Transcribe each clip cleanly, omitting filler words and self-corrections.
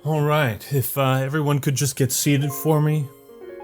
Alright, if everyone could just get seated for me.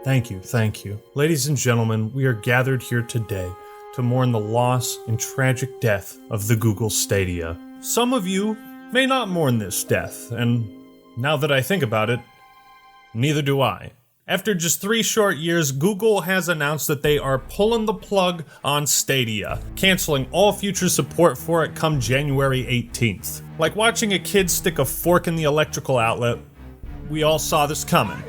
Thank you. Ladies and gentlemen, we are gathered here today to mourn the loss and tragic death of the Google Stadia. Some of you may not mourn this death, and now that I think about it, neither do I. After just 3 short years, Google has announced that they are pulling the plug on Stadia, canceling all future support for it come January 18th. Like watching a kid stick a fork in the electrical outlet, we all saw this coming.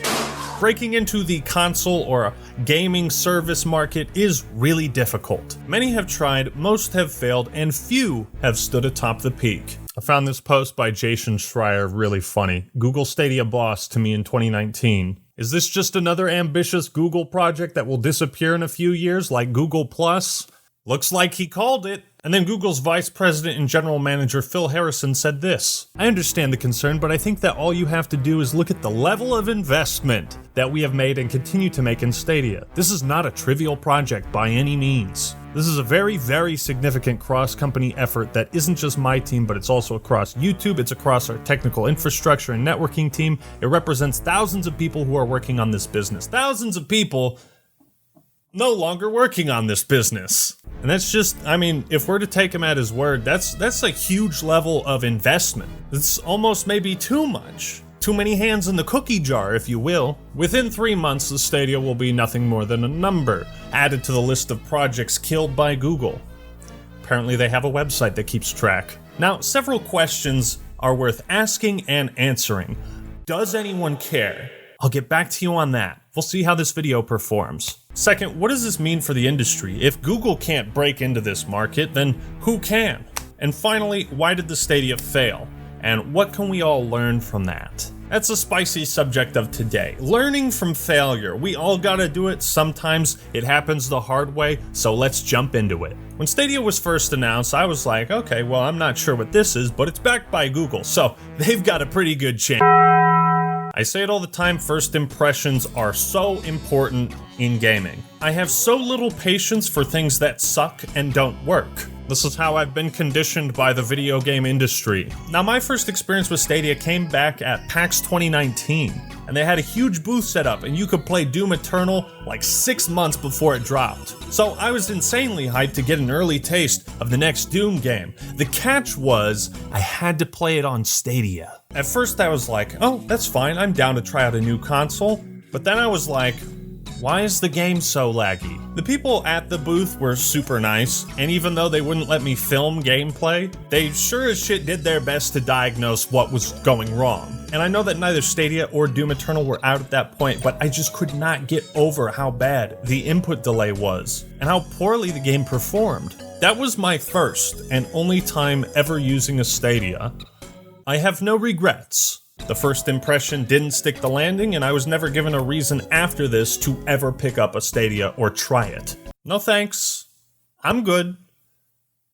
Breaking into the console or gaming service market is really difficult. Many have tried, most have failed, and few have stood atop the peak. I found this post by Jason Schreier really funny. Google Stadia boss to me in 2019. Is this just another ambitious Google project that will disappear in a few years like Google Plus? Looks like he called it. And then Google's vice president and general manager Phil Harrison said this: I understand the concern, but I think that all you have to do is look at the level of investment that we have made and continue to make in Stadia. This is not a trivial project by any means. This is a very, very significant cross-company effort that isn't just my team, but it's also across YouTube, it's across our technical infrastructure and networking team. It represents thousands of people who are working on this business. Thousands of people no longer working on this business. And that's just, if we're to take him at his word, that's a huge level of investment. It's almost maybe too much. Too many hands in the cookie jar, if you will. Within 3 months, the Stadia will be nothing more than a number added to the list of projects killed by Google. Apparently they have a website that keeps track. Now, several questions are worth asking and answering. Does anyone care? I'll get back to you on that. We'll see how this video performs. Second, what does this mean for the industry? If Google can't break into this market, then who can? And finally, why did the Stadia fail? And what can we all learn from that? That's a spicy subject of today. Learning from failure. We all gotta do it. Sometimes it happens the hard way, so let's jump into it. When Stadia was first announced, I was like, okay, well, I'm not sure what this is, but it's backed by Google, so they've got a pretty good chance. I say it all the time, first impressions are so important in gaming. I have so little patience for things that suck and don't work. This is how I've been conditioned by the video game industry. Now, my first experience with Stadia came back at PAX 2019, and they had a huge booth set up, and you could play Doom Eternal like 6 months before it dropped. So I was insanely hyped to get an early taste of the next Doom game. The catch was, I had to play it on Stadia. At first I was like, oh, that's fine, I'm down to try out a new console. But then I was like, why is the game so laggy? The people at the booth were super nice, and even though they wouldn't let me film gameplay, they sure as shit did their best to diagnose what was going wrong. And I know that neither Stadia or Doom Eternal were out at that point, but I just could not get over how bad the input delay was, and how poorly the game performed. That was my first and only time ever using a Stadia. I have no regrets. The first impression didn't stick the landing, and I was never given a reason after this to ever pick up a Stadia or try it. No thanks. I'm good.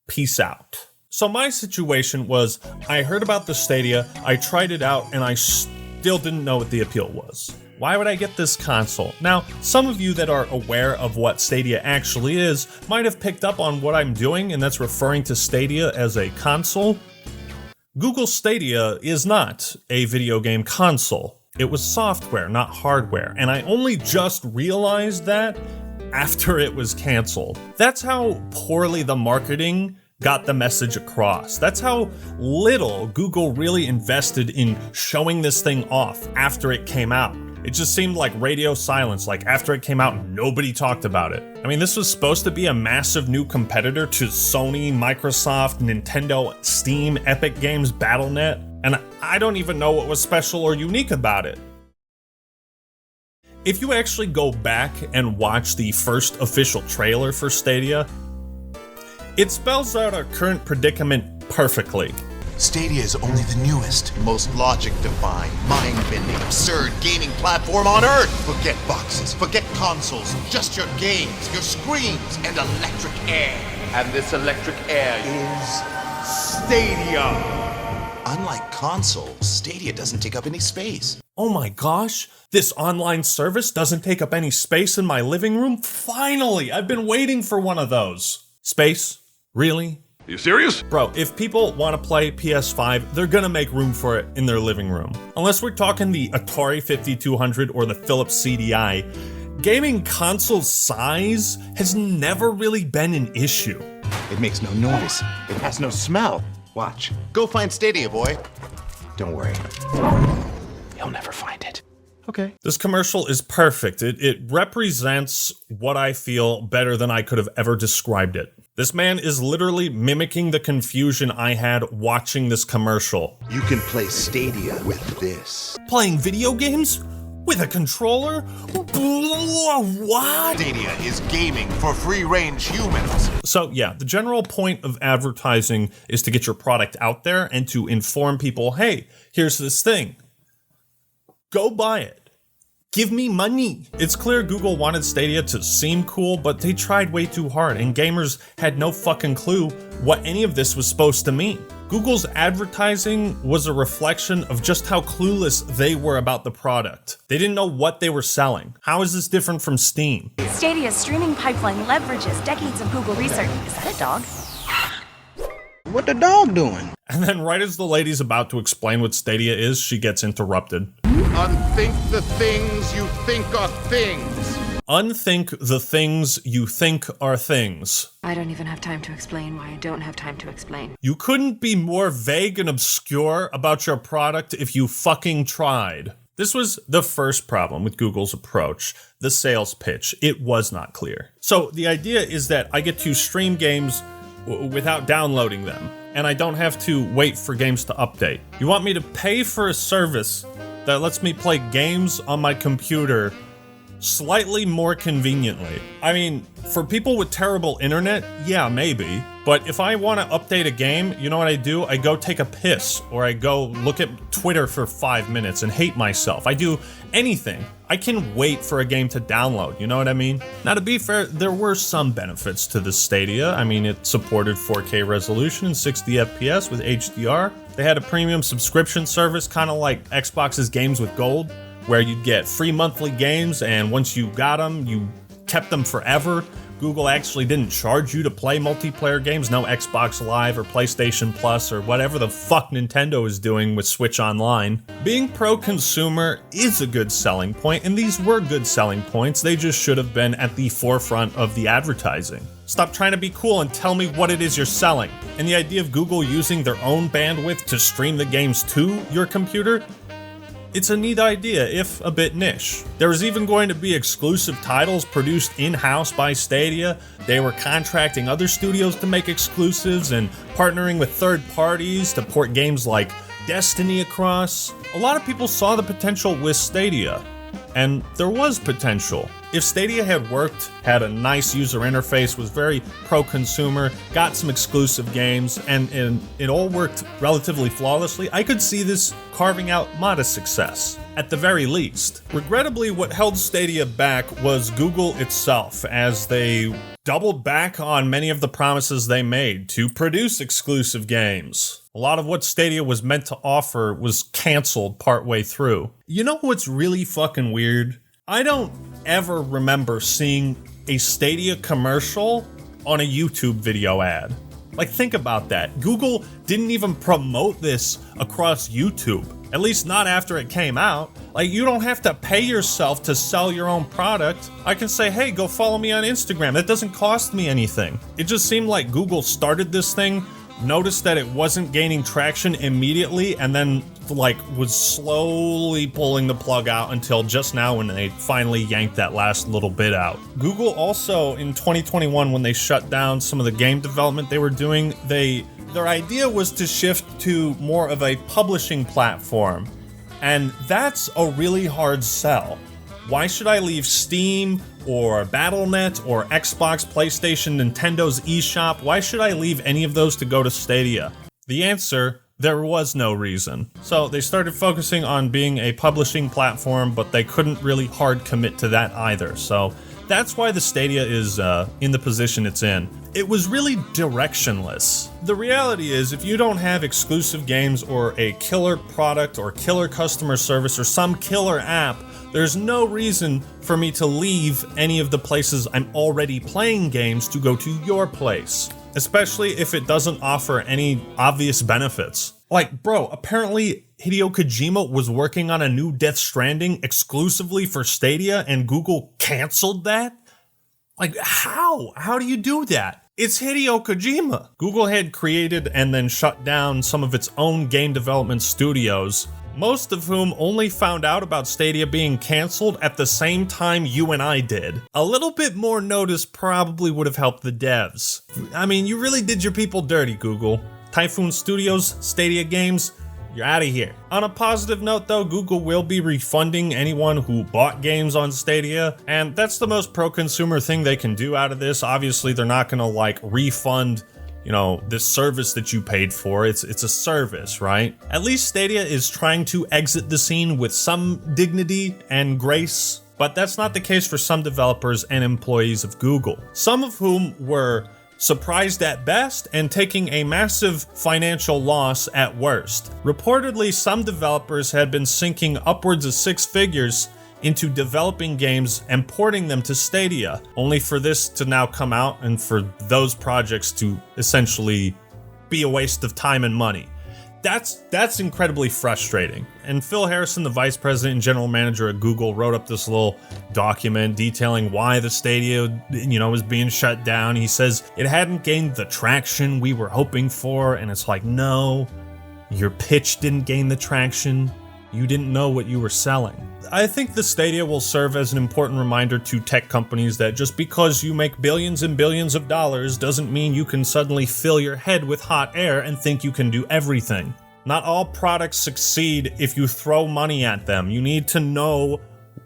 Peace out. So my situation was, I heard about the Stadia, I tried it out, and I still didn't know what the appeal was. Why would I get this console? Now, some of you that are aware of what Stadia actually is might have picked up on what I'm doing, and that's referring to Stadia as a console. Google Stadia is not a video game console. It was software, not hardware, and I only just realized that after it was canceled. That's how poorly the marketing got the message across. That's how little Google really invested in showing this thing off after it came out. It just seemed like radio silence, like after it came out, nobody talked about it. I mean, this was supposed to be a massive new competitor to Sony, Microsoft, Nintendo, Steam, Epic Games, Battle.net, and I don't even know what was special or unique about it. If you actually go back and watch the first official trailer for Stadia, it spells out our current predicament perfectly. Stadia is only the newest, most logic-defying, mind-bending, absurd gaming platform on Earth! Forget boxes, forget consoles, just your games, your screens, and electric air. And this electric air is Stadia! Unlike consoles, Stadia doesn't take up any space. Oh my gosh, this online service doesn't take up any space in my living room? Finally! I've been waiting for one of those. Space? Really? You serious? Bro, if people want to play PS5, they're gonna make room for it in their living room. Unless we're talking the Atari 5200 or the Philips CDI, gaming console size has never really been an issue. It makes no noise. It has no smell. Watch. Go find Stadia, boy. Don't worry. You'll never find it. Okay. This commercial is perfect. It represents what I feel better than I could have ever described it. This man is literally mimicking the confusion I had watching this commercial. You can play Stadia with this. Playing video games? With a controller? What? Stadia is gaming for free-range humans. So yeah, the general point of advertising is to get your product out there and to inform people, hey, here's this thing. Go buy it. Give me money. It's clear Google wanted Stadia to seem cool, but they tried way too hard, and gamers had no fucking clue what any of this was supposed to mean. Google's advertising was a reflection of just how clueless they were about the product. They didn't know what they were selling. How is this different from Steam? Stadia's streaming pipeline leverages decades of Google research. Is that a dog? What the dog doing? And then right as the lady's about to explain what Stadia is, she gets interrupted. Unthink the things you think are things. Unthink the things you think are things. I don't even have time to explain why I don't have time to explain. You couldn't be more vague and obscure about your product if you fucking tried. This was the first problem with Google's approach, the sales pitch. It was not clear. So the idea is that I get to stream games without downloading them, and I don't have to wait for games to update. You want me to pay for a service that lets me play games on my computer slightly more conveniently. I mean, for people with terrible internet, yeah, maybe. But if I want to update a game, you know what I do? I go take a piss, or I go look at Twitter for 5 minutes and hate myself. I do anything. I can wait for a game to download, you know what I mean? Now, to be fair, there were some benefits to this Stadia. I mean, it supported 4K resolution and 60 FPS with HDR. They had a premium subscription service, kind of like Xbox's Games with Gold, where you'd get free monthly games, and once you got them, you kept them forever. Google actually didn't charge you to play multiplayer games, no Xbox Live or PlayStation Plus or whatever the fuck Nintendo is doing with Switch Online. Being pro-consumer is a good selling point, and these were good selling points. They just should have been at the forefront of the advertising. Stop trying to be cool and tell me what it is you're selling. And the idea of Google using their own bandwidth to stream the games to your computer, it's a neat idea, if a bit niche. There was even going to be exclusive titles produced in-house by Stadia. They were contracting other studios to make exclusives and partnering with third parties to port games like Destiny across. A lot of people saw the potential with Stadia, and there was potential. If Stadia had worked, had a nice user interface, was very pro-consumer, got some exclusive games, and it all worked relatively flawlessly, I could see this carving out modest success, at the very least. Regrettably, what held Stadia back was Google itself, as they doubled back on many of the promises they made to produce exclusive games. A lot of what Stadia was meant to offer was canceled partway through. You know what's really fucking weird? I don't ever remember seeing a Stadia commercial on a YouTube video ad. Like, think about that. Google didn't even promote this across YouTube. At least not after it came out. Like, you don't have to pay yourself to sell your own product. I can say, hey, go follow me on Instagram. That doesn't cost me anything. It just seemed like Google started this thing, noticed that it wasn't gaining traction immediately, and then was slowly pulling the plug out until just now when they finally yanked that last little bit out. Google also, in 2021, when they shut down some of the game development they were doing, their idea was to shift to more of a publishing platform, and that's a really hard sell. Why should I leave Steam or Battle.net or Xbox, PlayStation, Nintendo's eShop? Why should I leave any of those to go to Stadia? The answer, there was no reason. So they started focusing on being a publishing platform, but they couldn't really hard commit to that either. So that's why the Stadia is in the position it's in. It was really directionless. The reality is, if you don't have exclusive games or a killer product or killer customer service or some killer app, there's no reason for me to leave any of the places I'm already playing games to go to your place. especially if it doesn't offer any obvious benefits. Like, bro, apparently Hideo Kojima was working on a new Death Stranding exclusively for Stadia and Google canceled that? Like, how? How do you do that? It's Hideo Kojima. Google had created and then shut down some of its own game development studios, most of whom only found out about Stadia being canceled at the same time you and I did. A little bit more notice probably would have helped the devs. I mean, you really did your people dirty, Google. Typhoon Studios, Stadia Games, you're out of here. On a positive note though, Google will be refunding anyone who bought games on Stadia, and that's the most pro-consumer thing they can do out of this. Obviously, they're not gonna like refund, you know, this service that you paid for. It's a service, right? At least Stadia is trying to exit the scene with some dignity and grace, but that's not the case for some developers and employees of Google, some of whom were surprised at best and taking a massive financial loss at worst. Reportedly, some developers had been sinking upwards of 6 figures into developing games and porting them to Stadia, only for this to now come out and for those projects to essentially be a waste of time and money. That's incredibly frustrating. And Phil Harrison, the vice president and general manager at Google, wrote up this little document detailing why the Stadia, was being shut down. He says it hadn't gained the traction we were hoping for, and it's like, no, your pitch didn't gain the traction. You didn't know what you were selling. I think the Stadia will serve as an important reminder to tech companies that just because you make billions and billions of dollars doesn't mean you can suddenly fill your head with hot air and think you can do everything. Not all products succeed if you throw money at them. You need to know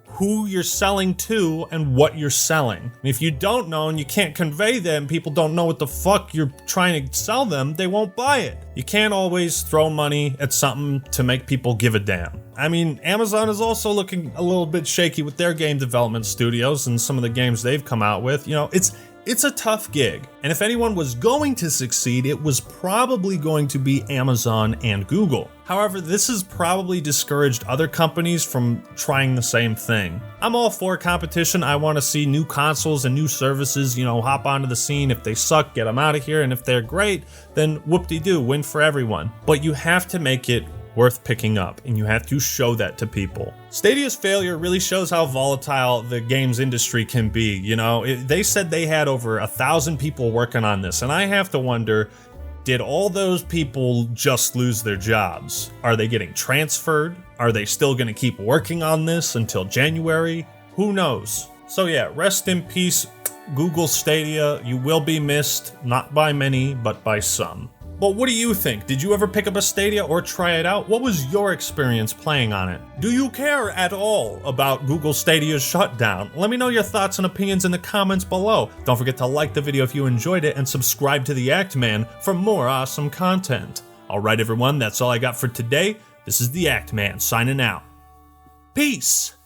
who you're selling to and what you're selling. And if you don't know and you can't convey them, people don't know what the fuck you're trying to sell them, they won't buy it. You can't always throw money at something to make people give a damn. I mean, Amazon is also looking a little bit shaky with their game development studios and some of the games they've come out with. It's a tough gig. And if anyone was going to succeed, it was probably going to be Amazon and Google. However, this has probably discouraged other companies from trying the same thing. I'm all for competition. I want to see new consoles and new services, hop onto the scene. If they suck, get them out of here. And if they're great, then whoop-de-doo, win for everyone. But you have to make it worth picking up, and you have to show that to people. Stadia's failure really shows how volatile the games industry can be. They said they had over 1,000 people working on this, and I have to wonder, did all those people just lose their jobs? Are they getting transferred? Are they still going to keep working on this until January? Who knows? So yeah, rest in peace, Google Stadia. You will be missed, not by many, but by some. But what do you think? Did you ever pick up a Stadia or try it out? What was your experience playing on it? Do you care at all about Google Stadia's shutdown? Let me know your thoughts and opinions in the comments below. Don't forget to like the video if you enjoyed it and subscribe to the Act Man for more awesome content. Alright everyone, that's all I got for today. This is the Act Man signing out. Peace!